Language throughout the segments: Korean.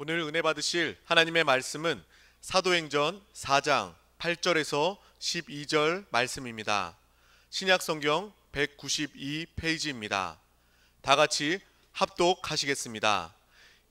오늘 은혜 받으실 하나님의 말씀은 사도행전 4장 8절에서 12절 말씀입니다. 신약성경 192페이지입니다. 다 같이 합독하시겠습니다.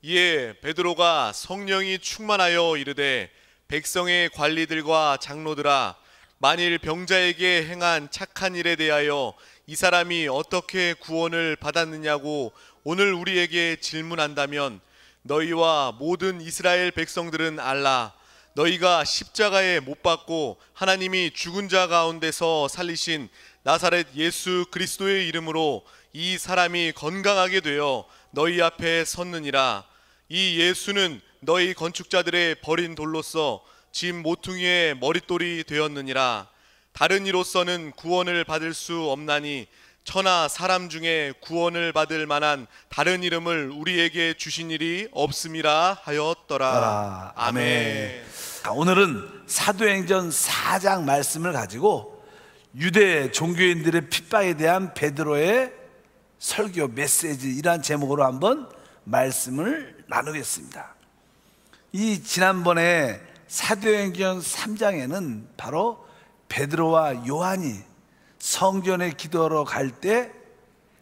이에 베드로가 성령이 충만하여 이르되 백성의 관리들과 장로들아, 만일 병자에게 행한 착한 일에 대하여 이 사람이 어떻게 구원을 받았느냐고 오늘 우리에게 질문한다면 너희와 모든 이스라엘 백성들은 알라. 너희가 십자가에 못 박고 하나님이 죽은 자 가운데서 살리신 나사렛 예수 그리스도의 이름으로 이 사람이 건강하게 되어 너희 앞에 섰느니라. 이 예수는 너희 건축자들의 버린 돌로서 집 모퉁이의 머릿돌이 되었느니라. 다른 이로서는 구원을 받을 수 없나니 천하 사람 중에 구원을 받을 만한 다른 이름을 우리에게 주신 일이 없음이라 하였더라. 아멘. 오늘은 사도행전 4장 말씀을 가지고 유대 종교인들의 핍박에 대한 베드로의 설교 메시지, 이러한 제목으로 한번 말씀을 나누겠습니다. 이 지난번에 사도행전 3장에는 바로 베드로와 요한이 성전에 기도하러 갈 때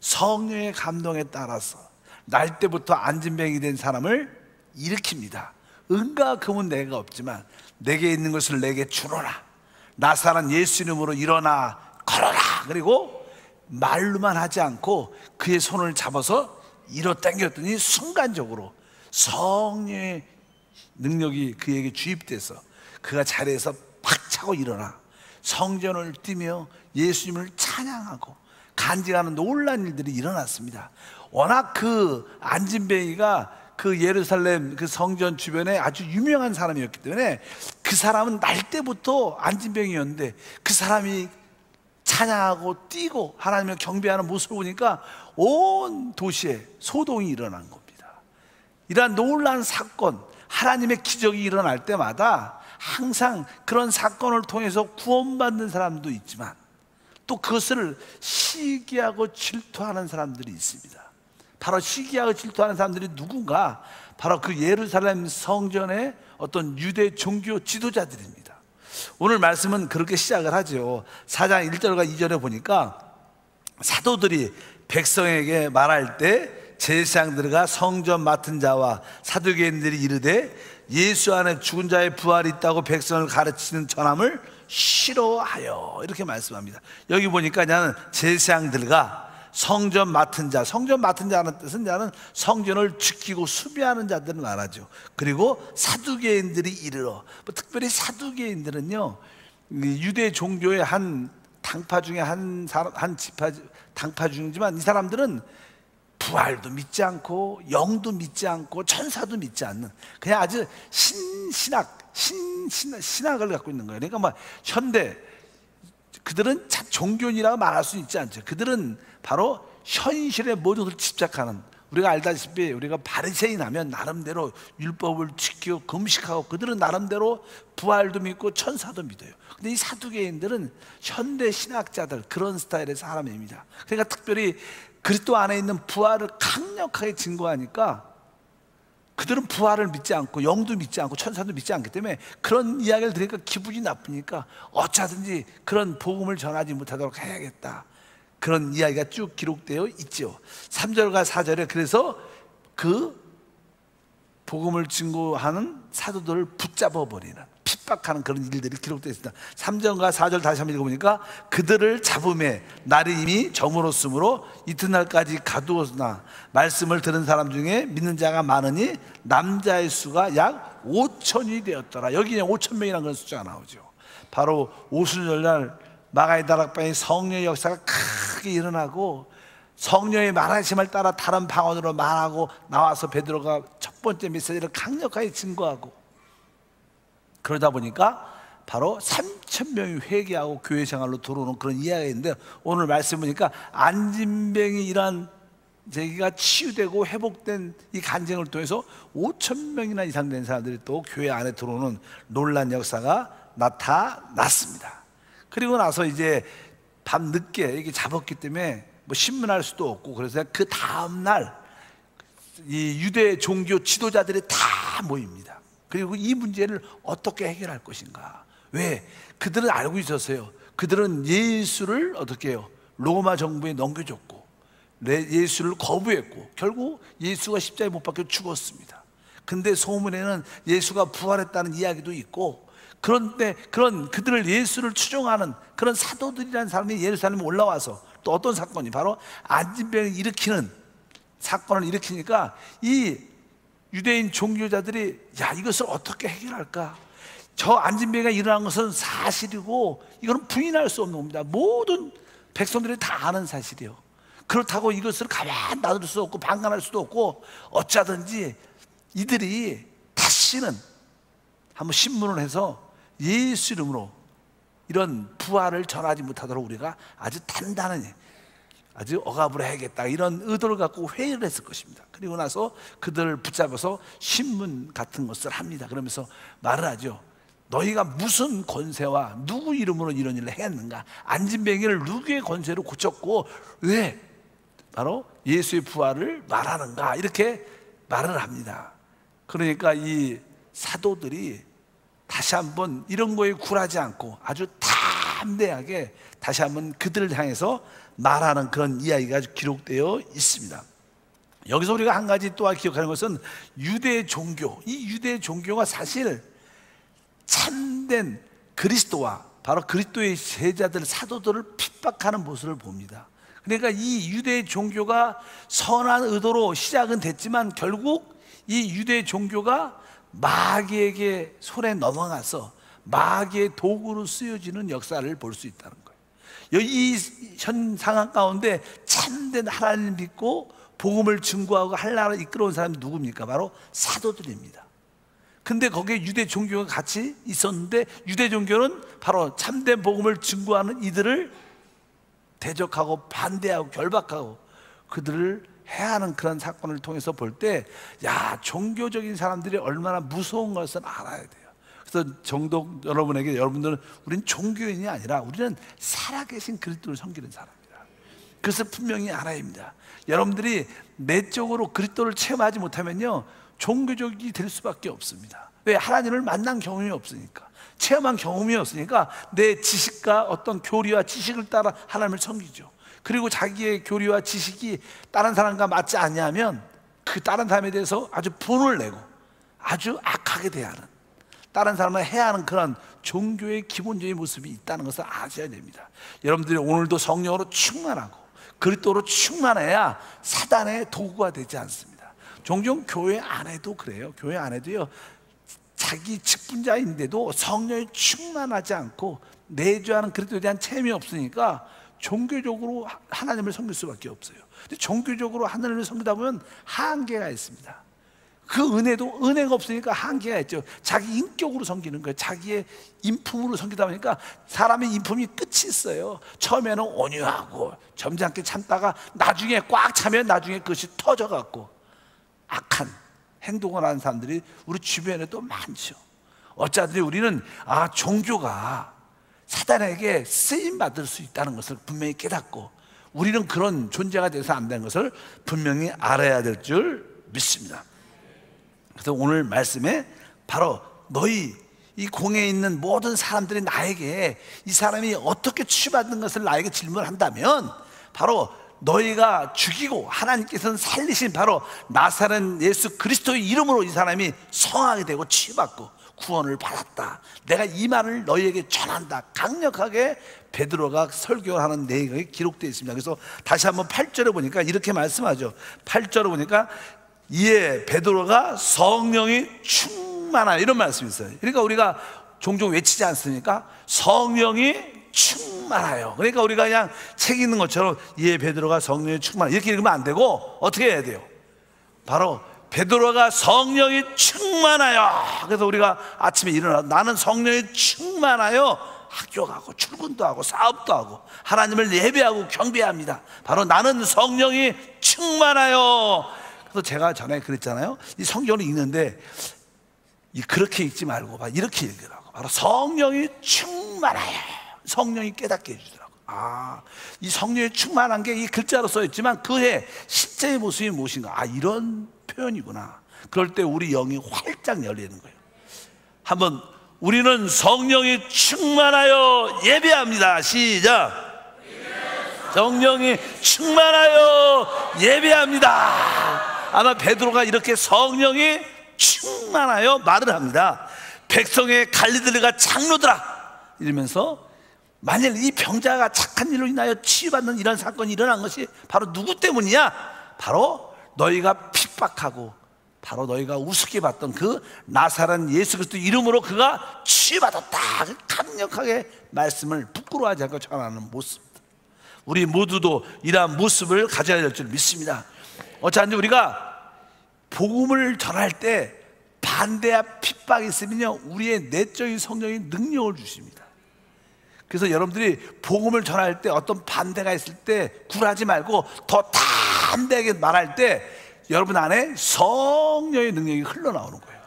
성령의 감동에 따라서 날 때부터 안진병이 된 사람을 일으킵니다. 은과 금은 내가 없지만 내게 있는 것을 내게 주노라. 나사렛 예수 이름으로 일어나 걸어라. 그리고 말로만 하지 않고 그의 손을 잡아서 일어 당겼더니 순간적으로 성령의 능력이 그에게 주입돼서 그가 자리에서 팍 차고 일어나 성전을 뛰며 예수님을 찬양하고 간증하는 놀라운 일들이 일어났습니다. 워낙 그 안진뱅이가 그 예루살렘 그 성전 주변에 아주 유명한 사람이었기 때문에 그 사람은 날 때부터 안진뱅이였는데 그 사람이 찬양하고 뛰고 하나님을 경배하는 모습을 보니까 온 도시에 소동이 일어난 겁니다. 이러한 놀라운 사건, 하나님의 기적이 일어날 때마다 항상 그런 사건을 통해서 구원받는 사람도 있지만 또 그것을 시기하고 질투하는 사람들이 있습니다. 바로 시기하고 질투하는 사람들이 누군가? 바로 그 예루살렘 성전의 어떤 유대 종교 지도자들입니다. 오늘 말씀은 그렇게 시작을 하죠. 4장 1절과 2절에 보니까 사도들이 백성에게 말할 때 제사장들과 성전 맡은 자와 사두개인들이 이르되 예수 안에 죽은 자의 부활이 있다고 백성을 가르치는 전함을 싫어하여, 이렇게 말씀합니다. 여기 보니까 나는 제사장들과 성전 맡은 자, 성전 맡은 자는 뜻은 자는 성전을 지키고 수비하는 자들을 말하죠. 그리고 사두개인들이 이르러, 특별히 사두개인들은요 유대 종교의 한 당파 중에 한 당파 중이지만 이 사람들은 부활도 믿지 않고 영도 믿지 않고 천사도 믿지 않는 그냥 아주 신학을 갖고 있는 거예요. 그러니까 막 현대 그들은 종교인이라고 말할 수 있지 않죠. 그들은 바로 현실의 모든 것을 집착하는, 우리가 알다시피 우리가 바리새인 하면 나름대로 율법을 지키고 금식하고 그들은 나름대로 부활도 믿고 천사도 믿어요. 근데 이 사두개인들은 현대 신학자들 그런 스타일의 사람입니다. 그러니까 특별히 그리스도 안에 있는 부활을 강력하게 증거하니까 그들은 부활을 믿지 않고 영도 믿지 않고 천사도 믿지 않기 때문에 그런 이야기를 들으니까 기분이 나쁘니까 어쩌든지 그런 복음을 전하지 못하도록 해야겠다, 그런 이야기가 쭉 기록되어 있죠. 3절과 4절에 그래서 그 복음을 증거하는 사도들을 붙잡아 버리는, 핍박하는 그런 일들이 기록되어 있습니다. 3절과 4절 다시 한번 읽어보니까 그들을 잡음에 날이 이미 저물었으므로 이튿날까지 가두었으나 말씀을 들은 사람 중에 믿는 자가 많으니 남자의 수가 약 5천이 되었더라. 여기 5천 명이라는 그런 숫자가 나오죠. 바로 오순절날 마가의 다락방에 성령의 역사가 크게 일어나고 성령의 말하심을 따라 다른 방언으로 말하고 나와서 베드로가 첫 번째 메시지를 강력하게 증거하고, 그러다 보니까 바로 3천 명이 회개하고 교회 생활로 들어오는 그런 이야기가 있는데, 오늘 말씀 보니까 안진병이 이러한 제기가 치유되고 회복된 이 간증을 통해서 5천 명이나 이상 된 사람들이 또 교회 안에 들어오는 놀란 역사가 나타났습니다. 그리고 나서 이제 밤 늦게 이게 잡았기 때문에 뭐 신문할 수도 없고, 그래서 그 다음날 이 유대 종교 지도자들이 다 모입니다. 그리고 이 문제를 어떻게 해결할 것인가. 왜? 그들은 알고 있었어요. 그들은 예수를 어떻게 해요? 로마 정부에 넘겨줬고 예수를 거부했고 결국 예수가 십자가에 못 박혀 죽었습니다. 근데 소문에는 예수가 부활했다는 이야기도 있고, 그런데 그런 그들을 예수를 추종하는 그런 사도들이라는 사람이 예루살렘에 올라와서 또 어떤 사건이, 바로 안진병을 일으키는 사건을 일으키니까 이 유대인 종교자들이 야, 이것을 어떻게 해결할까? 저 안진병이 일어난 것은 사실이고 이거는 부인할 수 없는 겁니다. 모든 백성들이 다 아는 사실이에요. 그렇다고 이것을 가만 놔둘 수 없고 방관할 수도 없고, 어쩌든지 이들이 다시는 한번 신문을 해서 예수 이름으로 이런 부활을 전하지 못하도록 우리가 아주 단단히 아주 억압을 해야겠다, 이런 의도를 갖고 회의를 했을 것입니다. 그리고 나서 그들을 붙잡아서 신문 같은 것을 합니다. 그러면서 말을 하죠. 너희가 무슨 권세와 누구 이름으로 이런 일을 했는가? 안진뱅이를 누구의 권세로 고쳤고 왜 바로 예수의 부활을 말하는가? 이렇게 말을 합니다. 그러니까 이 사도들이 다시 한번 이런 거에 굴하지 않고 아주 담대하게 다시 한번 그들을 향해서 말하는 그런 이야기가 기록되어 있습니다. 여기서 우리가 한 가지 또한 기억하는 것은 유대 종교, 이 유대 종교가 사실 참된 그리스도와 바로 그리스도의 제자들, 사도들을 핍박하는 모습을 봅니다. 그러니까 이 유대 종교가 선한 의도로 시작은 됐지만 결국 이 유대 종교가 마귀에게 손에 넘어가서 마귀의 도구로 쓰여지는 역사를 볼 수 있다는 거예요. 이 현 상황 가운데 참된 하나님을 믿고 복음을 증거하고 한나라를 이끌어온 사람이 누굽니까? 바로 사도들입니다. 근데 거기에 유대 종교가 같이 있었는데 유대 종교는 바로 참된 복음을 증거하는 이들을 대적하고 반대하고 결박하고 그들을 해하는 그런 사건을 통해서 볼 때, 야, 종교적인 사람들이 얼마나 무서운 것을 알아야 돼요. 그래서 정독 여러분에게, 여러분들은 우리는 종교인이 아니라 우리는 살아계신 그리스도를 섬기는 사람입니다. 그것을 분명히 알아야 합니다. 여러분들이 내적으로 그리스도를 체험하지 못하면요, 종교적이 될 수밖에 없습니다. 왜? 하나님을 만난 경험이 없으니까, 체험한 경험이 없으니까 내 지식과 어떤 교리와 지식을 따라 하나님을 섬기죠. 그리고 자기의 교리와 지식이 다른 사람과 맞지 않냐면 그 다른 사람에 대해서 아주 분을 내고 아주 악하게 대하는, 다른 사람을 해하는 그런 종교의 기본적인 모습이 있다는 것을 아셔야 됩니다. 여러분들이 오늘도 성령으로 충만하고 그리스도로 충만해야 사단의 도구가 되지 않습니다. 종종 교회 안에도 그래요. 교회 안에도요, 자기 직분자인데도 성령이 충만하지 않고 내주하는 그리스도에 대한 체험이 없으니까 종교적으로 하나님을 섬길 수밖에 없어요. 근데 종교적으로 하나님을 섬기다 보면 한계가 있습니다. 그 은혜가 없으니까 한계가 있죠. 자기 인격으로 섬기는 거예요. 자기의 인품으로 섬기다 보니까 사람의 인품이 끝이 있어요. 처음에는 온유하고 점잖게 참다가 나중에 꽉 차면 나중에 그것이 터져갖고 악한 행동을 하는 사람들이 우리 주변에 또 많죠. 어쩌든지 우리는 종교가 사단에게 쓰임받을 수 있다는 것을 분명히 깨닫고 우리는 그런 존재가 돼서 안 되는 것을 분명히 알아야 될 줄 믿습니다. 그래서 오늘 말씀에 바로 너희 이 공회에 있는 모든 사람들이 나에게 이 사람이 어떻게 치유받는 것을 나에게 질문한다면 바로 너희가 죽이고 하나님께서는 살리신 바로 나사렛 예수 그리스도의 이름으로 이 사람이 성하게 되고 치유받고 구원을 받았다. 내가 이 말을 너희에게 전한다. 강력하게 베드로가 설교하는 내용이 기록되어 있습니다. 그래서 다시 한번 8절에 보니까 이렇게 말씀하죠. 8절에 보니까 이에 베드로가 성령이 충만하여, 이런 말씀이 있어요. 그러니까 우리가 종종 외치지 않습니까? 성령이 충만하여. 그러니까 우리가 그냥 책 읽는 것처럼 이에 베드로가 성령이 충만하여 이렇게 읽으면 안 되고 어떻게 해야 돼요? 바로 베드로가 성령이 충만하여. 그래서 우리가 아침에 일어나 나는 성령이 충만하여 학교 가고 출근도 하고 사업도 하고 하나님을 예배하고 경배합니다. 바로 나는 성령이 충만하여. 그래서 제가 전에 그랬잖아요. 이 성경을 읽는데 그렇게 읽지 말고 이렇게 읽으라고. 바로 성령이 충만하여. 성령이 깨닫게 해주더라고. 이 성령이 충만한 게 이 글자로 써있지만 그의 실제의 모습이 무엇인가. 이런 표현이구나. 그럴 때 우리 영이 활짝 열리는 거예요. 한번 우리는 성령이 충만하여 예배합니다. 시작. 성령이 충만하여 예배합니다. 아마 베드로가 이렇게 성령이 충만하여 말을 합니다. 백성의 갈리들과 장로들아 이러면서 만일 이 병자가 착한 일로 인하여 치유받는 이런 사건이 일어난 것이 바로 누구 때문이야? 바로 너희가 핍박하고 바로 너희가 우습게 봤던 그 나사렛 예수 그리스도 이름으로 그가 치유받았다. 강력하게 말씀을 부끄러워하지 않고 전하는 모습. 우리 모두도 이러한 모습을 가져야 될 줄 믿습니다. 어차피 우리가 복음을 전할 때 반대와 핍박이 있으면요 우리의 내적인 성령이 능력을 주십니다. 그래서 여러분들이 복음을 전할 때 어떤 반대가 있을 때 굴하지 말고 더 담대하게 말할 때 여러분 안에 성령의 능력이 흘러나오는 거예요.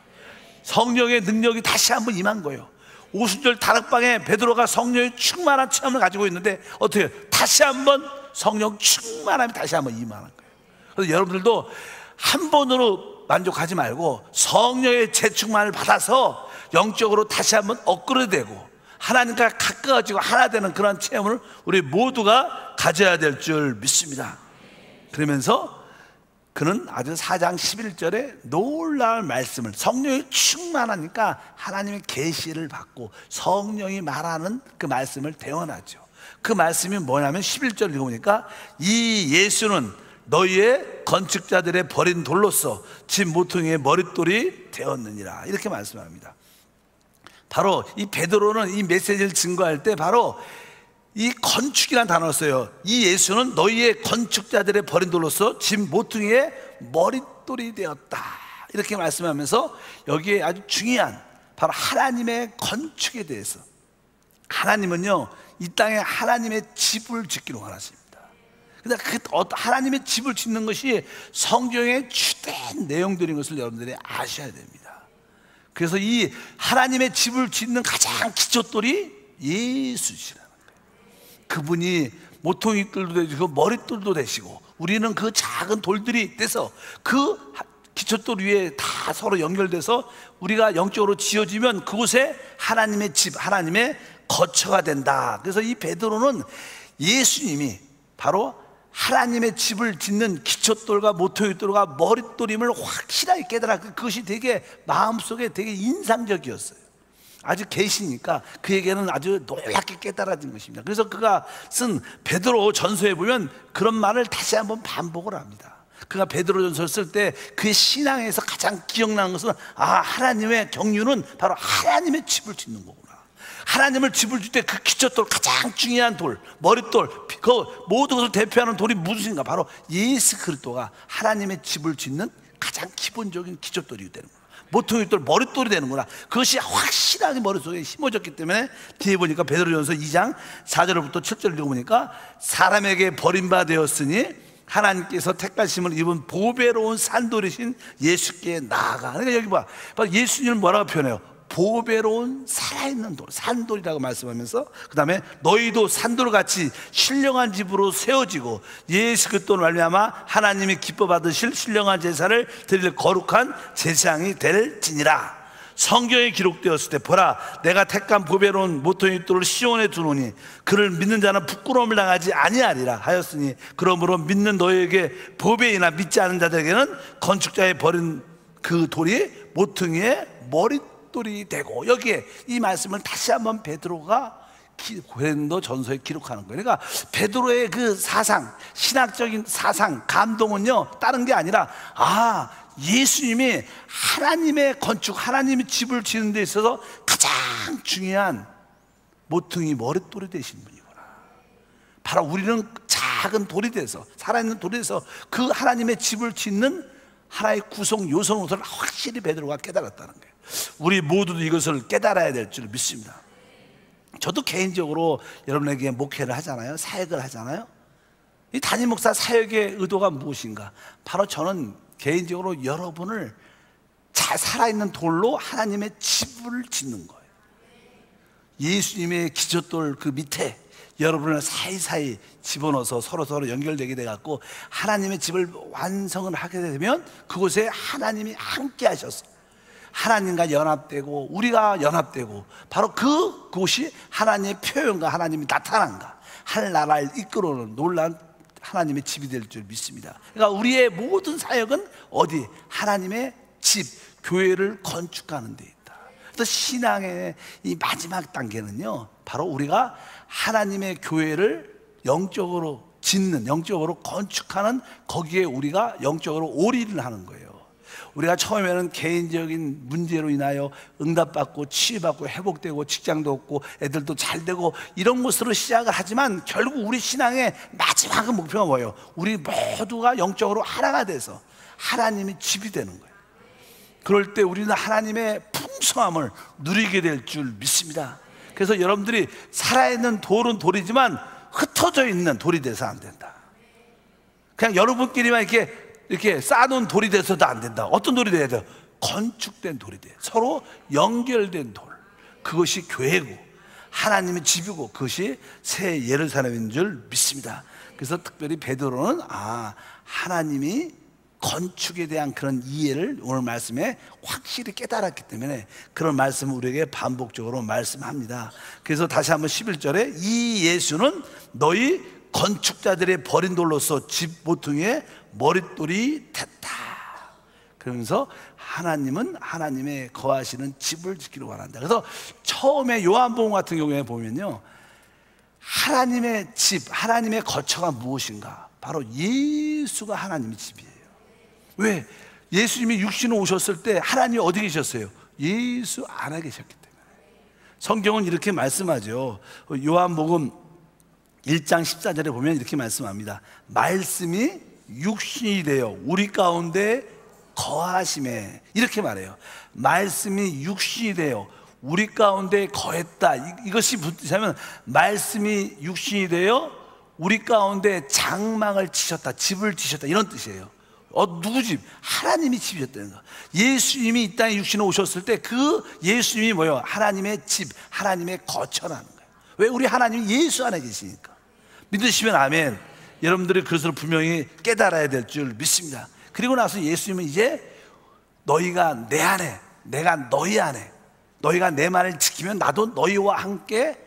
성령의 능력이 다시 한번 임한 거예요. 오순절 다락방에 베드로가 성령의 충만한 체험을 가지고 있는데 어떻게 다시 한번 성령 충만함이 다시 한번 임하는 거예요. 그래서 여러분들도 한 번으로 만족하지 말고 성령의 재충만을 받아서 영적으로 다시 한번 업그레이드되고 하나님과 가까워지고 하나 되는 그런 체험을 우리 모두가 가져야 될 줄 믿습니다. 그러면서 그는 아주 4장 11절에 놀라운 말씀을 성령이 충만하니까 하나님의 계시를 받고 성령이 말하는 그 말씀을 대언하죠. 그 말씀이 뭐냐면 11절 읽어보니까 이 예수는 너희의 건축자들의 버린 돌로서 집 모퉁이의 머릿돌이 되었느니라 이렇게 말씀합니다. 바로 이 베드로는 이 메시지를 증거할 때 바로 이 건축이라는 단어를 써요. 이 예수는 너희의 건축자들의 버린 돌로서 집 모퉁이의 머릿돌이 되었다 이렇게 말씀하면서 여기에 아주 중요한 바로 하나님의 건축에 대해서 하나님은요 이 땅에 하나님의 집을 짓기로 원하십니다. 근데 그 하나님의 집을 짓는 것이 성경의 주된 내용들인 것을 여러분들이 아셔야 됩니다. 그래서 이 하나님의 집을 짓는 가장 기초돌이 예수시라는 거예요. 그분이 모퉁이돌도 되시고 머릿돌도 되시고 우리는 그 작은 돌들이 돼서 그 기초돌 위에 다 서로 연결돼서 우리가 영적으로 지어지면 그곳에 하나님의 집, 하나님의 거처가 된다. 그래서 이 베드로는 예수님이 바로 하나님의 집을 짓는 기초돌과 모퉁이돌과 머릿돌임을 확실하게 깨달았고 그것이 되게 마음속에 되게 인상적이었어요. 아주 계시니까 그에게는 아주 놀랍게 깨달아진 것입니다. 그래서 그가 쓴 베드로 전서에 보면 그런 말을 다시 한번 반복을 합니다. 그가 베드로 전서를 쓸 때 그의 신앙에서 가장 기억나는 것은 하나님의 경륜은 바로 하나님의 집을 짓는 거구나. 하나님을 집을 줄 때 그 기초돌 가장 중요한 돌 머릿돌 그 모든 것을 대표하는 돌이 무엇인가 바로 예수 그리스도가 하나님의 집을 짓는 가장 기본적인 기초돌이 되는 거야. 모퉁이돌 머릿돌이 되는구나. 그것이 확실하게 머릿속에 심어졌기 때문에 뒤에 보니까 베드로전서 2장 4절부터 7절 읽어보니까 사람에게 버림받았으니 하나님께서 택하심을 입은 보배로운 산돌이신 예수께 나아가. 그러니까 여기 봐 예수님을 뭐라고 표현해요? 보배로운 살아있는 돌, 산돌이라고 말씀하면서 그 다음에 너희도 산돌같이 신령한 집으로 세워지고 예수 그리스도로 말미암아 하나님이 기뻐 받으실 신령한 제사를 드릴 거룩한 제사장이 될지니라. 성경에 기록되었을 때 보라 내가 택한 보배로운 모퉁이돌을 시온에 두노니 그를 믿는 자는 부끄러움을 당하지 아니하리라 하였으니 그러므로 믿는 너희에게 보배이나 믿지 않은 자들에게는 건축자의 버린 그 돌이 모퉁이의 머릿돌이 되고 여기에 이 말씀을 다시 한번 베드로가 고린도 전서에 기록하는 거예요. 그러니까 베드로의 그 사상, 신학적인 사상, 감동은요 다른 게 아니라 예수님이 하나님의 건축, 하나님의 집을 짓는 데 있어서 가장 중요한 모퉁이 머릿돌이 되신 분이구나. 바로 우리는 작은 돌이 돼서 살아있는 돌이 돼서 그 하나님의 집을 짓는 하나의 구성 요소를 확실히 베드로가 깨달았다는 거예요. 우리 모두도 이것을 깨달아야 될 줄 믿습니다. 저도 개인적으로 여러분에게 목회를 하잖아요. 사역을 하잖아요. 이 담임 목사 사역의 의도가 무엇인가? 바로 저는 개인적으로 여러분을 잘 살아있는 돌로 하나님의 집을 짓는 거예요. 예수님의 기초돌 그 밑에 여러분을 사이사이 집어넣어서 서로 연결되게 돼갖고 하나님의 집을 완성을 하게 되면 그곳에 하나님이 함께 하셔서 하나님과 연합되고 우리가 연합되고 바로 그곳이 하나님의 표현과 하나님이 나타난가 할 나라를 이끌어오는 놀라운 하나님의 집이 될 줄 믿습니다. 그러니까 우리의 모든 사역은 어디? 하나님의 집, 교회를 건축하는 데 있다. 그래서 신앙의 이 마지막 단계는요, 바로 우리가 하나님의 교회를 영적으로 짓는, 영적으로 건축하는, 거기에 우리가 영적으로 올인을 하는 거예요. 우리가 처음에는 개인적인 문제로 인하여 응답받고 치유받고 회복되고 직장도 얻고 애들도 잘 되고 이런 것으로 시작을 하지만 결국 우리 신앙의 마지막 목표가 뭐예요? 우리 모두가 영적으로 하나가 돼서 하나님이 집이 되는 거예요. 그럴 때 우리는 하나님의 풍성함을 누리게 될 줄 믿습니다. 그래서 여러분들이 살아있는 돌은 돌이지만 흩어져 있는 돌이 돼서 안 된다. 그냥 여러분끼리만 이렇게 쌓아놓은 돌이 돼서도 안 된다. 어떤 돌이 돼야 돼요? 건축된 돌이 돼요. 서로 연결된 돌. 그것이 교회고 하나님의 집이고 그것이 새 예루살렘인 줄 믿습니다. 그래서 특별히 베드로는 하나님이 건축에 대한 그런 이해를 오늘 말씀에 확실히 깨달았기 때문에 그런 말씀을 우리에게 반복적으로 말씀합니다. 그래서 다시 한번 11절에 이 예수는 너희 건축자들의 버린 돌로서 집 모퉁이에 머릿돌이 됐다. 그러면서 하나님은 하나님의 거하시는 집을 짓기를 원한다. 그래서 처음에 요한복음 같은 경우에 보면요, 하나님의 집, 하나님의 거처가 무엇인가? 바로 예수가 하나님의 집이에요. 왜? 예수님이 육신으로 오셨을 때 하나님이 어디 계셨어요? 예수 안에 계셨기 때문에. 성경은 이렇게 말씀하죠. 요한복음 1장 14절에 보면 이렇게 말씀합니다. 말씀이 육신이 되어 우리 가운데 거하심에, 이렇게 말해요. 말씀이 육신이 되어 우리 가운데 거했다. 이것이 무슨 뜻이냐면 말씀이 육신이 되어 우리 가운데 장막을 치셨다, 집을 지셨다, 이런 뜻이에요. 누구 집? 하나님이 집이셨다는 거. 예수님이 이 땅에 육신으로 오셨을 때 그 예수님이 뭐예요? 하나님의 집, 하나님의 거처라는 거예요. 왜? 우리 하나님이 예수 안에 계시니까. 믿으시면 아멘. 여러분들이 그것을 분명히 깨달아야 될 줄 믿습니다. 그리고 나서 예수님은 이제 너희가 내 안에, 내가 너희 안에, 너희가 내 말을 지키면 나도 너희와 함께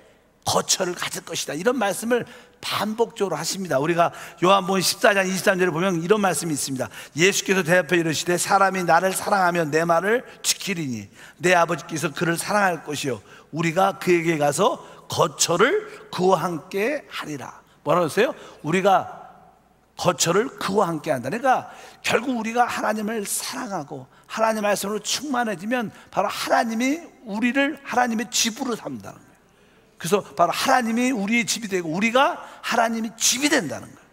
거처를 가질 것이다, 이런 말씀을 반복적으로 하십니다. 우리가 요한복음 14장 23절에 보면 이런 말씀이 있습니다. 예수께서 대답해 이르시되 사람이 나를 사랑하면 내 말을 지키리니 내 아버지께서 그를 사랑할 것이요 우리가 그에게 가서 거처를 그와 함께 하리라. 뭐라고 했어요? 우리가 거처를 그와 함께 한다. 그러니까 결국 우리가 하나님을 사랑하고 하나님 말씀으로 충만해지면 바로 하나님이 우리를 하나님의 집으로 삼는다는 거예요. 그래서 바로 하나님이 우리의 집이 되고 우리가 하나님의 집이 된다는 거예요.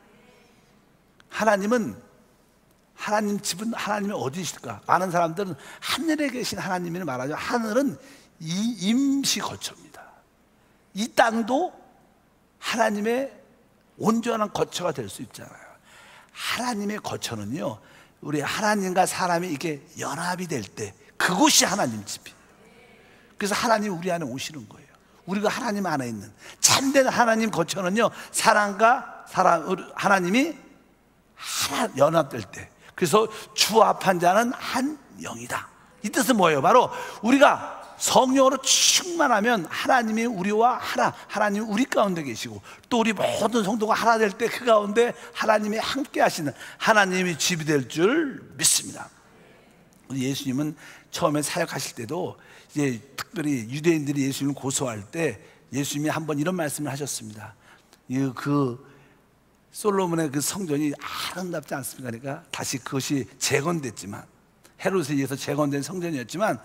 하나님 집은 하나님이 어디 있을까? 많은 사람들은 하늘에 계신 하나님을 말하죠. 하늘은 이 임시 거처입니다. 이 땅도 하나님의 온전한 거처가 될 수 있잖아요. 하나님의 거처는요, 우리 하나님과 사람이 이게 연합이 될 때 그곳이 하나님 집이에요. 그래서 하나님이 우리 안에 오시는 거예요. 우리가 하나님 안에 있는 참된 하나님 거처는요, 사람과 하나님이 하나 연합될 때, 그래서 주합한 자는 한 영이다. 이 뜻은 뭐예요? 바로 우리가 성령으로 충만하면 하나님이 우리와 하나, 하나님이 우리 가운데 계시고 또 우리 모든 성도가 하나 될 때 그 가운데 하나님이 함께 하시는 하나님이 집이 될 줄 믿습니다. 예수님은 처음에 사역하실 때도 이제 특별히 유대인들이 예수님을 고소할 때 예수님이 한번 이런 말씀을 하셨습니다. 그 솔로몬의 그 성전이 아름답지 않습니까? 그러니까 다시 그것이 재건됐지만, 헤롯에 의해서 재건된 성전이었지만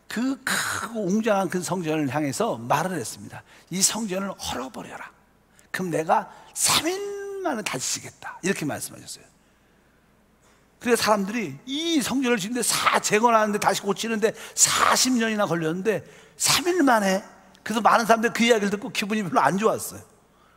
그 크고 웅장한 그 성전을 향해서 말을 했습니다. 이 성전을 헐어버려라. 그럼 내가 3일 만에 다시 지겠다. 이렇게 말씀하셨어요. 그래서 사람들이 이 성전을 짓는데 재건하는데 다시 고치는데 40년이나 걸렸는데 3일 만에, 그래서 많은 사람들이 그 이야기를 듣고 기분이 별로 안 좋았어요.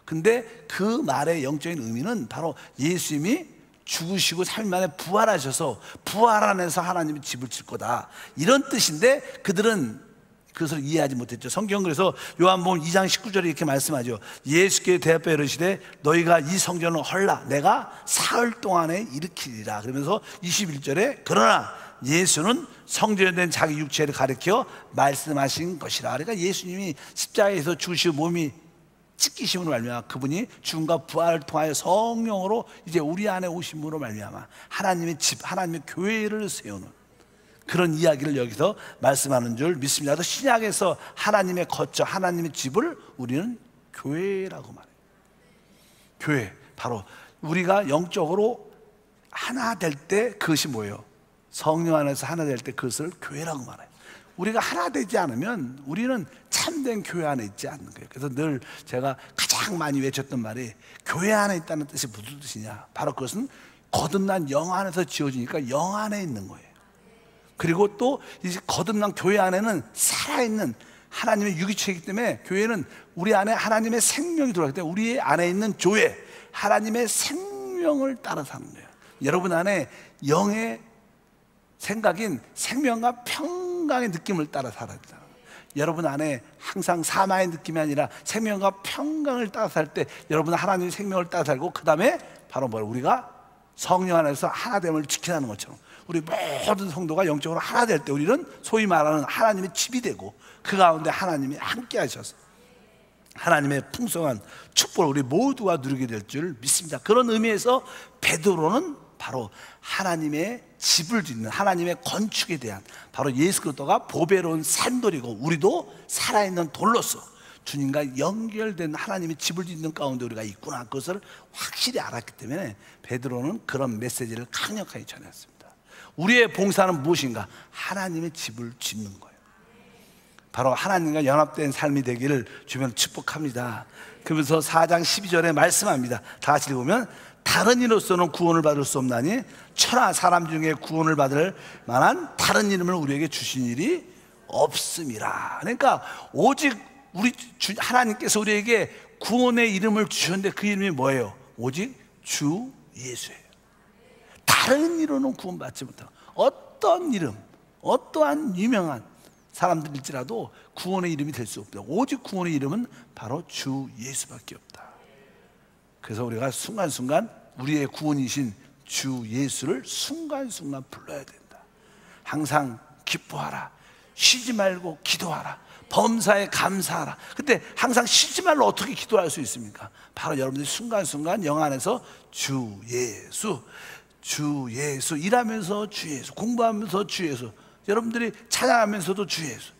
근데 그 말의 영적인 의미는 바로 예수님이 죽으시고 3일 만에 부활하셔서 부활 안에서 하나님이 집을 질 거다, 이런 뜻인데 그들은 그것을 이해하지 못했죠. 성경 그래서 요한복음 2장 19절에 이렇게 말씀하죠. 예수께 대답하여 이르시되 너희가 이 성전을 헐라 내가 사흘 동안에 일으키리라. 그러면서 21절에 그러나 예수는 성전에 된 자기 육체를 가리켜 말씀하신 것이라. 그러니까 예수님이 십자가에서 죽으시고 몸이 찢기심으로 말미암아 그분이 죽음과 부활을 통하여 성령으로 이제 우리 안에 오심으로 말미암아 하나님의 집, 하나님의 교회를 세우는 그런 이야기를 여기서 말씀하는 줄 믿습니다. 그래서 신약에서 하나님의 거처, 하나님의 집을 우리는 교회라고 말해요. 교회, 바로 우리가 영적으로 하나 될 때 그것이 뭐예요? 성령 안에서 하나 될 때 그것을 교회라고 말해요. 우리가 하나 되지 않으면 우리는 참된 교회 안에 있지 않는 거예요. 그래서 늘 제가 가장 많이 외쳤던 말이 교회 안에 있다는 뜻이 무슨 뜻이냐? 바로 그것은 거듭난 영 안에서 지어지니까 영 안에 있는 거예요. 그리고 또 이제 거듭난 교회 안에는 살아있는 하나님의 유기체이기 때문에 교회는 우리 안에 하나님의 생명이 들어가기 때문에 우리 안에 있는 교회, 하나님의 생명을 따라 사는 거예요. 여러분 안에 영의 생각인 생명과 평강의 느낌을 따라 살아야 돼요. 여러분 안에 항상 사마의 느낌이 아니라 생명과 평강을 따라 살 때 여러분 하나님의 생명을 따라 살고 그 다음에 바로 뭐예요? 우리가 성령 안에서 하나됨을 지키라는 것처럼 우리 모든 성도가 영적으로 하나 될 때 우리는 소위 말하는 하나님의 집이 되고 그 가운데 하나님이 함께 하셔서 하나님의 풍성한 축복을 우리 모두가 누리게 될 줄 믿습니다. 그런 의미에서 베드로는 바로 하나님의 집을 짓는 하나님의 건축에 대한 바로 예수 그리스도가 보배로운 산돌이고 우리도 살아있는 돌로서 주님과 연결된 하나님의 집을 짓는 가운데 우리가 있구나 그것을 확실히 알았기 때문에 베드로는 그런 메시지를 강력하게 전했습니다. 우리의 봉사는 무엇인가? 하나님의 집을 짓는 거예요. 바로 하나님과 연합된 삶이 되기를 주면 축복합니다. 그러면서 4장 12절에 말씀합니다. 다 같이 읽으면 다른 이로서는 구원을 받을 수 없나니 천하 사람 중에 구원을 받을 만한 다른 이름을 우리에게 주신 일이 없음이라. 그러니까 오직 우리 하나님께서 우리에게 구원의 이름을 주셨는데 그 이름이 뭐예요? 오직 주 예수예요. 다른 이로는 구원받지 못하고 어떤 이름, 어떠한 유명한 사람들일지라도 구원의 이름이 될 수 없다. 오직 구원의 이름은 바로 주 예수밖에 없다. 그래서 우리가 순간순간 우리의 구원이신 주 예수를 순간순간 불러야 된다. 항상 기뻐하라, 쉬지 말고 기도하라, 범사에 감사하라. 근데 항상 쉬지 말고 어떻게 기도할 수 있습니까? 바로 여러분들이 순간순간 영 안에서 주 예수, 주 예수, 일하면서 주 예수, 공부하면서 주 예수, 여러분들이 찬양하면서도 주 예수,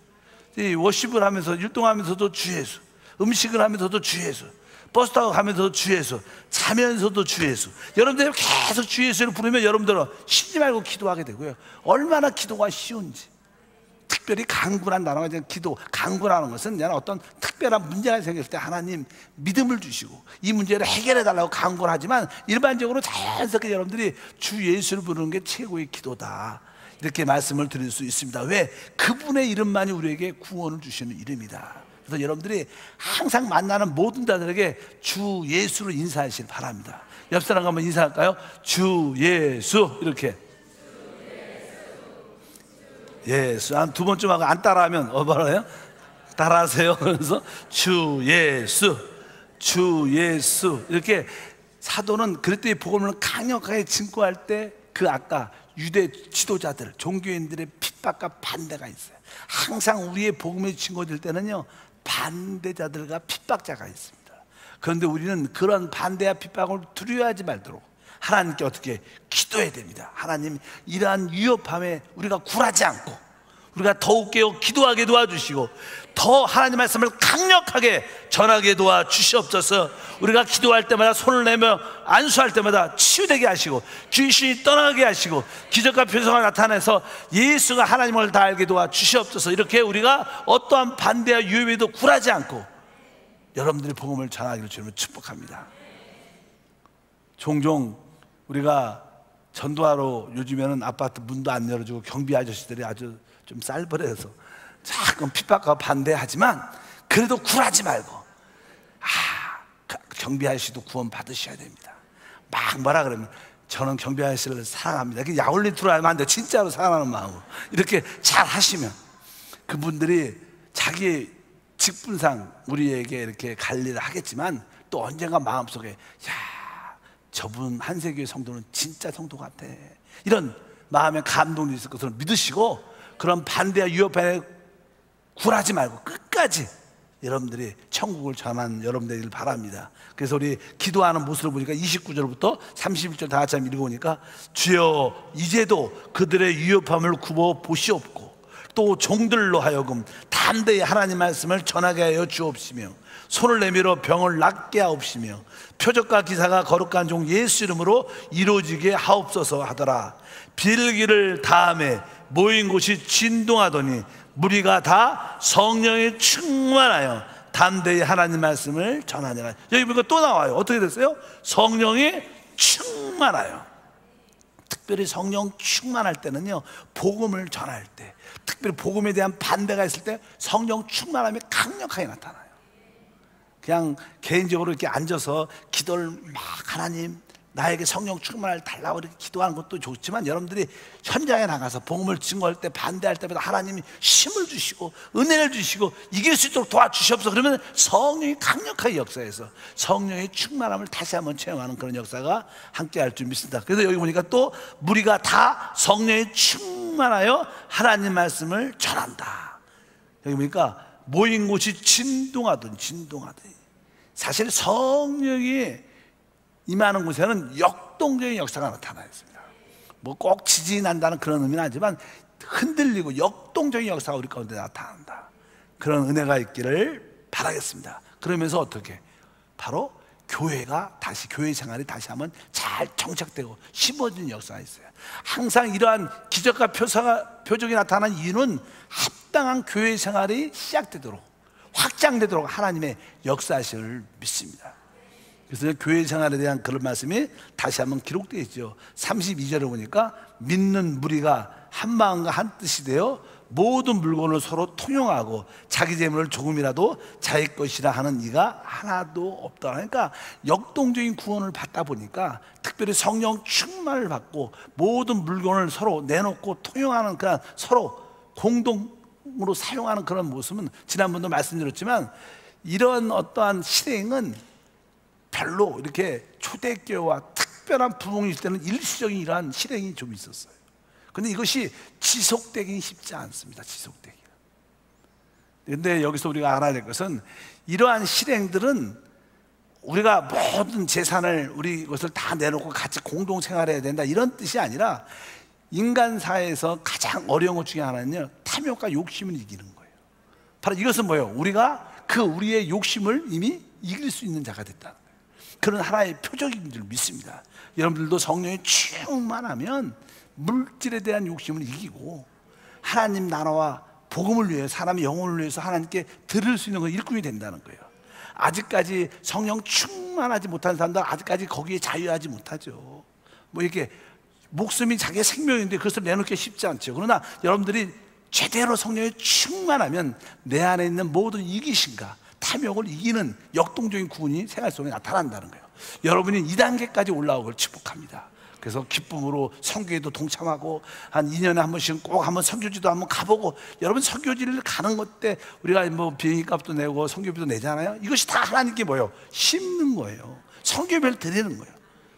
워십을 하면서 율동하면서도 주 예수, 음식을 하면서도 주 예수, 버스 타고 가면서도 주 예수, 자면서도 주 예수. 여러분들이 계속 주 예수를 부르면 여러분들은 쉬지 말고 기도하게 되고요. 얼마나 기도가 쉬운지. 특별히 간구란 단어가 이제 기도, 간구라는 것은 그냥 어떤 특별한 문제가 생겼을 때 하나님 믿음을 주시고 이 문제를 해결해 달라고 간구를 하지만 일반적으로 자연스럽게 여러분들이 주 예수를 부르는 게 최고의 기도다, 이렇게 말씀을 드릴 수 있습니다. 왜? 그분의 이름만이 우리에게 구원을 주시는 이름이다. 그래서 여러분들이 항상 만나는 모든 자들에게 주 예수로 인사하시길 바랍니다. 옆 사람과 한번 인사할까요? 주 예수, 이렇게. 예수. 한 두 번쯤 하고 안 따라하면 뭐라요? 따라하세요. 그래서 주 예수, 주 예수, 이렇게 사도는 그리스도의 복음을 강력하게 증거할 때 그 아까 유대 지도자들, 종교인들의 핍박과 반대가 있어요. 항상 우리의 복음이 증거될 때는요 반대자들과 핍박자가 있습니다. 그런데 우리는 그런 반대와 핍박을 두려워하지 말도록 하나님께 어떻게 기도해야 됩니다. 하나님, 이러한 위협함에 우리가 굴하지 않고 우리가 더욱 깨어 기도하게 도와주시고 더 하나님 말씀을 강력하게 전하게 도와주시옵소서. 우리가 기도할 때마다 손을 내며 안수할 때마다 치유되게 하시고 귀신이 떠나게 하시고 기적과 표성을 나타내서 예수가 하나님을 다 알게 도와주시옵소서. 이렇게 우리가 어떠한 반대와 위협에도 굴하지 않고 여러분들이 복음을 전하기를 주님을 축복합니다. 종종 우리가 전도하러 요즘에는 아파트 문도 안 열어주고 경비 아저씨들이 아주 좀 쌀벌해서 자꾸 핍박과 반대하지만 그래도 굴하지 말고 경비 아저씨도 구원 받으셔야 됩니다. 막 뭐라 그러면 저는 경비 아저씨를 사랑합니다. 약올리트로 하면 안 돼. 진짜로 사랑하는 마음으로 이렇게 잘 하시면 그분들이 자기 직분상 우리에게 이렇게 관리를 하겠지만 또 언젠가 마음속에 야, 저분 한세교회 성도는 진짜 성도 같아, 이런 마음의 감동이 있을 것을 믿으시고 그런 반대와 유협에 굴하지 말고 끝까지 여러분들이 천국을 전하는 여러분들이길 바랍니다. 그래서 우리 기도하는 모습을 보니까 29절부터 31절 다 같이 한번 읽어보니까 주여 이제도 그들의 유협함을 굽어 보시옵고 또 종들로 하여금 담대히 하나님 말씀을 전하게 하여 주옵시며 손을 내밀어 병을 낫게 하옵시며 표적과 기사가 거룩한 종 예수 이름으로 이루어지게 하옵소서 하더라. 빌기를 다음에 모인 곳이 진동하더니 무리가 다 성령에 충만하여 담대히 하나님 말씀을 전하니라. 여기 보니까 또 나와요. 어떻게 됐어요? 성령이 충만하여. 특별히 성령 충만할 때는요, 복음을 전할 때, 특별히 복음에 대한 반대가 있을 때 성령 충만함이 강력하게 나타나요. 그냥 개인적으로 이렇게 앉아서 기도를 막 하나님 나에게 성령 충만을 달라고 이렇게 기도하는 것도 좋지만 여러분들이 현장에 나가서 복음을 증거할 때 반대할 때마다 하나님이 힘을 주시고 은혜를 주시고 이길 수 있도록 도와주시옵소서. 그러면 성령이 강력하게 역사해서 성령의 충만함을 다시 한번 체험하는 그런 역사가 함께 할 줄 믿습니다. 그래서 여기 보니까 또 무리가 다 성령에 충만하여 하나님 말씀을 전한다. 여기 보니까 모인 곳이 진동하더니. 사실 성령이 임하는 곳에는 역동적인 역사가 나타나있습니다. 뭐 꼭 지진이 난다는 그런 의미는 아니지만 흔들리고 역동적인 역사가 우리 가운데 나타난다. 그런 은혜가 있기를 바라겠습니다. 그러면서 어떻게? 바로 교회가 다시, 교회 생활이 다시 한번 잘 정착되고 심어지는 역사가 있어요. 항상 이러한 기적과 표적이 나타나는 이유는 합당한 교회 생활이 시작되도록, 확장되도록 하나님의 역사하심을 믿습니다. 그래서 교회 생활에 대한 그런 말씀이 다시 한번 기록되어 있죠. 32절에 보니까 믿는 무리가 한 마음과 한 뜻이 되어 모든 물건을 서로 통용하고 자기 재물을 조금이라도 자기 것이라 하는 이가 하나도 없다. 그러니까 역동적인 구원을 받다 보니까 특별히 성령 충만을 받고 모든 물건을 서로 내놓고 통용하는 그런 서로 공동으로 사용하는 그런 모습은 지난번도 말씀드렸지만 이런 어떠한 실행은 별로 이렇게 초대교회와 특별한 부흥일 때는 일시적인 이러한 실행이 좀 있었어요. 그런데 이것이 지속되긴 쉽지 않습니다. 지속되기. 그런데 여기서 우리가 알아야 될 것은 이러한 실행들은 우리가 모든 재산을 우리 것을 다 내놓고 같이 공동 생활해야 된다 이런 뜻이 아니라 인간사회에서 가장 어려운 것 중에 하나는요, 탐욕과 욕심을 이기는 거예요. 바로 이것은 뭐예요? 우리가 우리의 욕심을 이미 이길 수 있는 자가 됐다는 거예요. 그런 하나의 표적인 줄 믿습니다. 여러분들도 성령이 충만하면 물질에 대한 욕심을 이기고 하나님 나라와 복음을 위해 사람의 영혼을 위해서 하나님께 드릴 수 있는 건 일꾼이 된다는 거예요. 아직까지 성령 충만하지 못한 사람들은 아직까지 거기에 자유하지 못하죠. 뭐 이렇게 목숨이 자기의 생명인데 그것을 내놓기 쉽지 않죠. 그러나 여러분들이 제대로 성령이 충만하면 내 안에 있는 모든 이기심과 탐욕을 이기는 역동적인 구원이 생활 속에 나타난다는 거예요. 여러분이 2단계까지 올라오길 축복합니다. 그래서 기쁨으로 선교에도 동참하고 한 2년에 한 번씩 꼭 한번 선교지도 한번 가보고, 여러분 선교지를 가는 것 때 우리가 뭐 비행기 값도 내고 선교비도 내잖아요. 이것이 다 하나님께 뭐예요? 심는 거예요. 선교비를 드리는 거예요.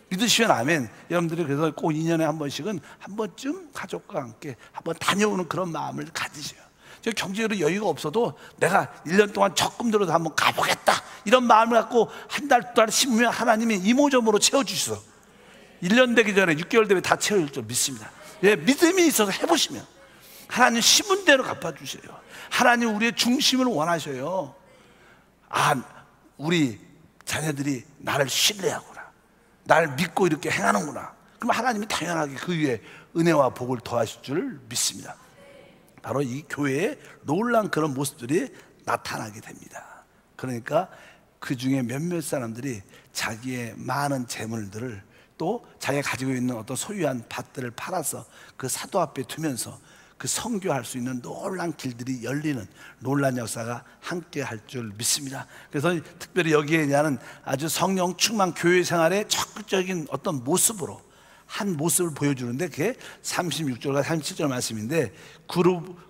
믿으시면 아멘. 여러분들이 그래서 꼭 2년에 한 번씩은 한 번쯤 가족과 함께 한번 다녀오는 그런 마음을 가지셔요. 저 경제적으로 여유가 없어도 내가 1년 동안 적금 들어도 한번 가보겠다 이런 마음을 갖고 한 달, 두 달 심으면 하나님이 이모저모로 채워주셔서 1년 되기 전에 6개월 되면 다 채워질 줄 믿습니다. 예, 믿음이 있어서 해보시면 하나님 심은 대로 갚아주셔요. 하나님 우리의 중심을 원하셔요. 아, 우리 자녀들이 나를 신뢰하구나, 나를 믿고 이렇게 행하는구나. 그럼 하나님이 당연하게 그 위에 은혜와 복을 더하실 줄 믿습니다. 바로 이 교회에 놀라운 그런 모습들이 나타나게 됩니다. 그러니까 그 중에 몇몇 사람들이 자기의 많은 재물들을 또 자기가 가지고 있는 어떤 소유한 밭들을 팔아서 그 사도 앞에 두면서 그 선교할 수 있는 놀라운 길들이 열리는 놀라운 역사가 함께 할 줄 믿습니다. 그래서 특별히 여기에 대한 아주 성령 충만 교회 생활의 적극적인 어떤 모습으로 한 모습을 보여주는데 그게 36절과 37절 말씀인데,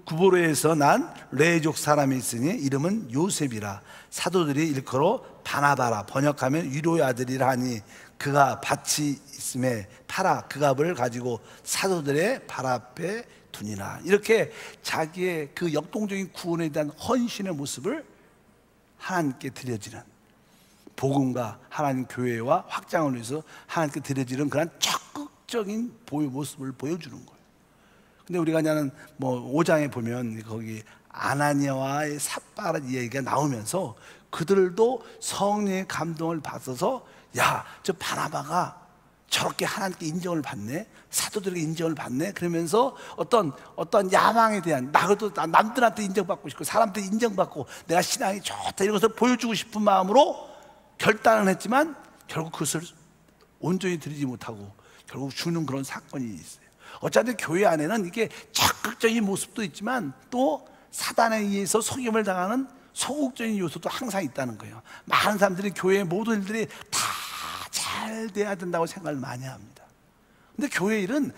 구보로에서 난 레족 사람이 있으니 이름은 요셉이라. 사도들이 일컬어 바나바라, 번역하면 위로의 아들이라 하니 그가 밭이 있음에 팔아 그 값을 가지고 사도들의 발 앞에 두니라. 이렇게 자기의 그 역동적인 구원에 대한 헌신의 모습을 하나님께 드려지는, 복음과 하나님 교회와 확장을 위해서 하나님께 드려지는 그런 적극적인 모습을 보여주는 거예요. 근데 우리가 그냥 뭐 5장에 보면 거기 아나니아와의 삽바라 이야기가 나오면서 그들도 성령의 감동을 받아서, 야, 저 바나바가 저렇게 하나님께 인정을 받네, 사도들에게 인정을 받네, 그러면서 어떤 야망에 대한, 나도 남들한테 인정받고 싶고 사람한테 인정받고 내가 신앙이 좋다 이런 것을 보여주고 싶은 마음으로 결단을 했지만 결국 그것을 온전히 드리지 못하고 결국 죽는 그런 사건이 있어요. 어차피 교회 안에는 이게 적극적인 모습도 있지만 또 사단에 의해서 속임을 당하는 소극적인 요소도 항상 있다는 거예요. 많은 사람들이 교회의 모든 일들이 다 잘 돼야 된다고 생각을 많이 합니다. 근데 교회 일은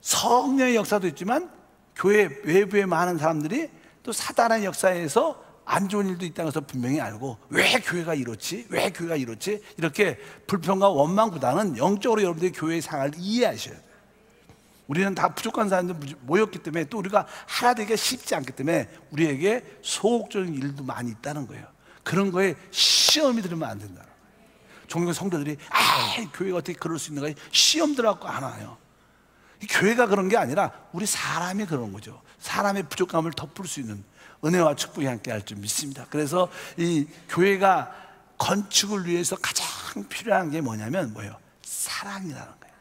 성령의 역사도 있지만 교회 외부에 많은 사람들이 또 사단의 역사에서 안 좋은 일도 있다는 것을 분명히 알고, 왜 교회가 이렇지? 왜 교회가 이렇지? 이렇게 불평과 원망보다는 영적으로 여러분들이 교회의 상황을 이해하셔야 돼요. 우리는 다 부족한 사람들 모였기 때문에, 또 우리가 하나 되기가 쉽지 않기 때문에 우리에게 소극적인 일도 많이 있다는 거예요. 그런 거에 시험이 들으면 안 된다는 거예요. 종교 성도들이 교회가 어떻게 그럴 수 있는가, 시험 들어갖고 안 와요. 이 교회가 그런 게 아니라 우리 사람이 그런 거죠. 사람의 부족함을 덮을 수 있는 은혜와 축복이 함께 할 줄 믿습니다. 그래서 이 교회가 건축을 위해서 가장 필요한 게 뭐냐면 사랑이라는 거예요.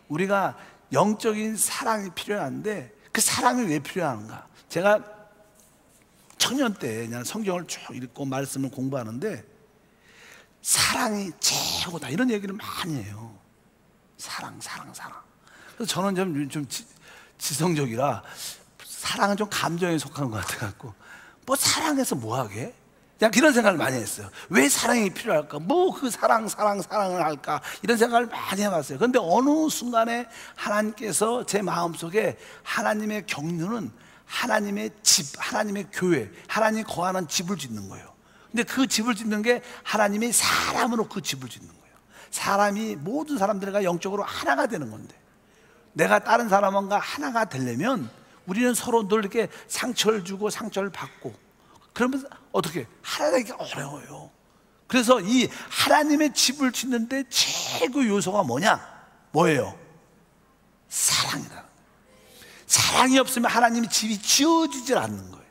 우리가 영적인 사랑이 필요한데 그 사랑이 왜 필요한가? 제가 청년 때 그냥 성경을 쭉 읽고 말씀을 공부하는데 사랑이 최고다 이런 얘기를 많이 해요. 사랑. 그래서 저는 좀 지성적이라 사랑은 좀 감정에 속한 것 같아갖고, 뭐 사랑해서 뭐하게? 그냥 이런 생각을 많이 했어요. 왜 사랑이 필요할까? 뭐 그 사랑을 할까? 이런 생각을 많이 해봤어요. 그런데 어느 순간에 하나님께서 제 마음속에 하나님의 경륜은 하나님의 집, 하나님의 교회, 하나님이 거하는 집을 짓는 거예요. 근데 그 집을 짓는 게 하나님이 사람으로 그 집을 짓는 거예요. 사람이 모든 사람들과 영적으로 하나가 되는 건데, 내가 다른 사람과 하나가 되려면 우리는 서로 늘 이렇게 상처를 주고 상처를 받고 그러면 어떻게 하나 되기가 어려워요. 그래서 이 하나님의 집을 짓는데 최고 요소가 뭐예요? 사랑이라는 거예요. 사랑이 없으면 하나님의 집이 지어지질 않는 거예요.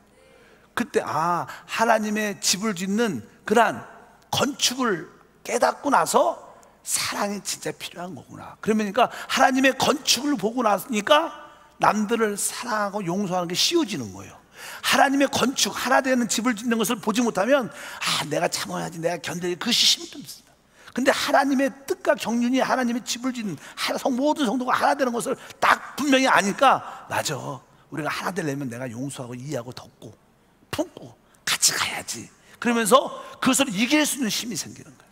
그때 하나님의 집을 짓는 그러한 건축을 깨닫고 나서 사랑이 진짜 필요한 거구나. 그러니까 하나님의 건축을 보고 나니까 남들을 사랑하고 용서하는 게 쉬워지는 거예요. 하나님의 건축, 하나 되는 집을 짓는 것을 보지 못하면 내가 참아야지, 내가 견뎌야지, 그것이 힘듭니다. 근데 하나님의 뜻과 경륜이 하나님의 집을 짓는 모든 성도가 하나 되는 것을 딱 분명히 아니까, 맞아, 우리가 하나 되려면 내가 용서하고 이해하고 덮고 품고 같이 가야지. 그러면서 그것을 이길 수 있는 힘이 생기는 거예요.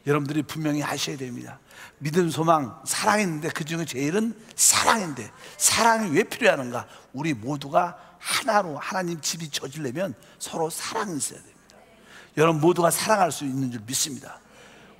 여러분들이 분명히 아셔야 됩니다. 믿음, 소망, 사랑인데 그 중에 제일은 사랑인데, 사랑이 왜 필요하는가? 우리 모두가 하나로 하나님 집이 져지려면 서로 사랑이 있어야 됩니다. 여러분 모두가 사랑할 수 있는 줄 믿습니다.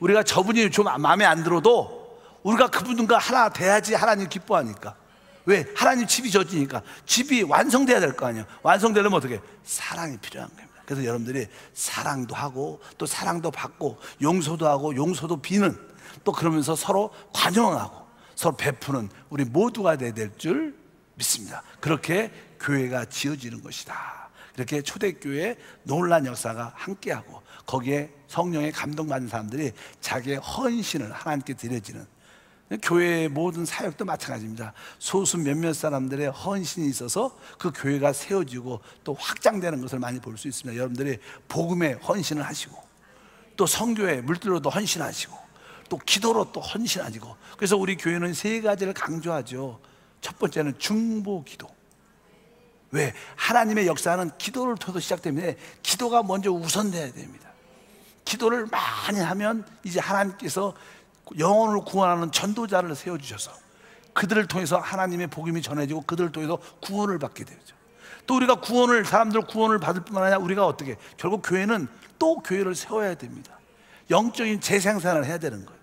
우리가 저분이 좀 마음에 안 들어도 우리가 그분과 하나 돼야지 하나님 기뻐하니까. 왜? 하나님 집이 져지니까. 집이 완성돼야 될 거 아니에요. 완성되려면 어떻게? 사랑이 필요한 겁니다. 그래서 여러분들이 사랑도 하고 또 사랑도 받고 용서도 하고 용서도 비는, 또 그러면서 서로 관용하고 서로 베푸는 우리 모두가 돼야 될 줄 믿습니다. 그렇게 교회가 지어지는 것이다. 이렇게 초대교회의 놀란 역사가 함께하고 거기에 성령의 감동받는 사람들이 자기의 헌신을 하나님께 드려지는, 교회의 모든 사역도 마찬가지입니다. 소수 몇몇 사람들의 헌신이 있어서 그 교회가 세워지고 또 확장되는 것을 많이 볼 수 있습니다. 여러분들이 복음에 헌신을 하시고 또 선교에 물질로도 헌신하시고 또 기도로 또 헌신하시고, 그래서 우리 교회는 세 가지를 강조하죠. 첫 번째는 중보 기도. 왜? 하나님의 역사는 기도를 통해서 시작되면 기도가 먼저 우선돼야 됩니다. 기도를 많이 하면 이제 하나님께서 영혼을 구원하는 전도자를 세워주셔서 그들을 통해서 하나님의 복음이 전해지고 그들을 통해서 구원을 받게 되죠. 또 우리가 사람들 구원을 받을 뿐만 아니라 우리가 어떻게, 결국 교회는 또 교회를 세워야 됩니다. 영적인 재생산을 해야 되는 거예요.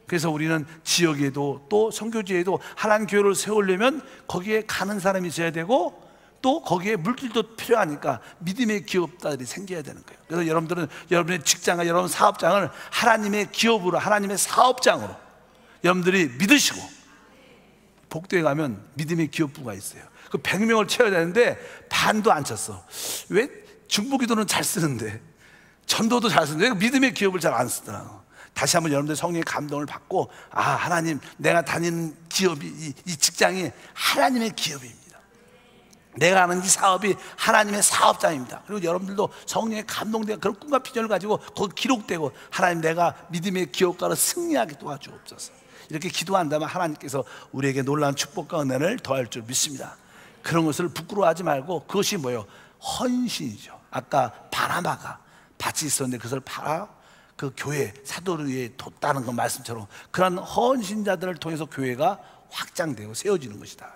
그래서 우리는 지역에도 또 선교지에도 하나님 교회를 세우려면 거기에 가는 사람이 있어야 되고 또 거기에 물질도 필요하니까 믿음의 기업가들이 생겨야 되는 거예요. 그래서 여러분들은 여러분의 직장과 여러분 사업장을 하나님의 기업으로, 하나님의 사업장으로 여러분들이 믿으시고, 복도에 가면 믿음의 기업부가 있어요. 그 100명을 채워야 되는데 반도 안 찼어. 왜? 중보기도는 잘 쓰는데, 전도도 잘 쓰는데 왜 믿음의 기업을 잘 안 쓰더라. 다시 한번 여러분들 성령의 감동을 받고, 아, 하나님, 내가 다니는 기업이, 이 직장이 하나님의 기업입니다. 내가 하는 이 사업이 하나님의 사업장입니다. 그리고 여러분들도 성령의 감동된 그런 꿈과 비전을 가지고 거기 기록되고, 하나님, 내가 믿음의 기업가로 승리하게 도와주옵소서. 이렇게 기도한다면 하나님께서 우리에게 놀라운 축복과 은혜를 더할 줄 믿습니다. 그런 것을 부끄러워하지 말고, 그것이 뭐예요? 헌신이죠. 아까 바나바가 밭이 있었는데 그것을 팔아 그 교회 사도를 위해 뒀다는 그 말씀처럼, 그런 헌신자들을 통해서 교회가 확장되고 세워지는 것이다.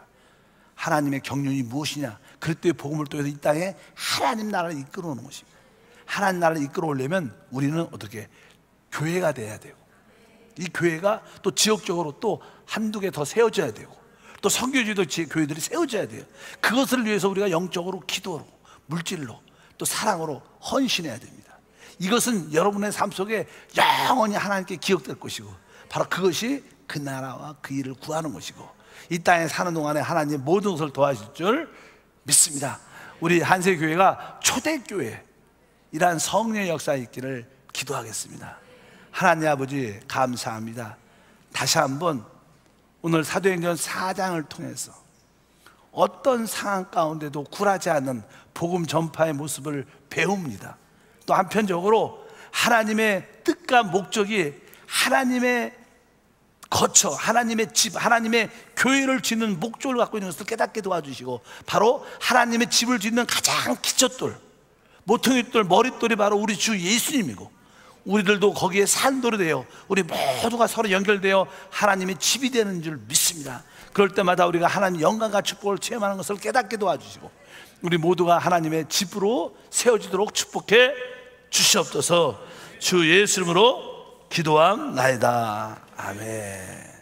하나님의 경륜이 무엇이냐? 그리스도의 복음을 통해서 이 땅에 하나님 나라를 이끌어오는 것입니다. 하나님 나라를 이끌어오려면 우리는 어떻게? 교회가 돼야 되고, 이 교회가 또 지역적으로 또 한두 개 더 세워져야 되고, 또 선교지도 교회들이 세워져야 돼요. 그것을 위해서 우리가 영적으로, 기도로, 물질로, 또 사랑으로 헌신해야 됩니다. 이것은 여러분의 삶 속에 영원히 하나님께 기억될 것이고, 바로 그것이 그 나라와 그 일을 구하는 것이고, 이 땅에 사는 동안에 하나님 모든 것을 도와줄 줄 믿습니다. 우리 한세교회가 초대교회, 이러한 성령의 역사가 있기를 기도하겠습니다. 하나님 아버지, 감사합니다. 다시 한번 오늘 사도행전 4장을 통해서 어떤 상황 가운데도 굴하지 않는 복음 전파의 모습을 배웁니다. 또 한편적으로 하나님의 뜻과 목적이 하나님의 거처, 하나님의 집, 하나님의 교회를 짓는 목적을 갖고 있는 것을 깨닫게 도와주시고, 바로 하나님의 집을 짓는 가장 기초돌, 모퉁이돌, 머릿돌이 바로 우리 주 예수님이고, 우리들도 거기에 산돌이 되어 우리 모두가 서로 연결되어 하나님의 집이 되는 줄 믿습니다. 그럴 때마다 우리가 하나님 영광과 축복을 체험하는 것을 깨닫게 도와주시고, 우리 모두가 하나님의 집으로 세워지도록 축복해 주시옵소서. 주 예수 이름으로 기도함나이다. 아멘.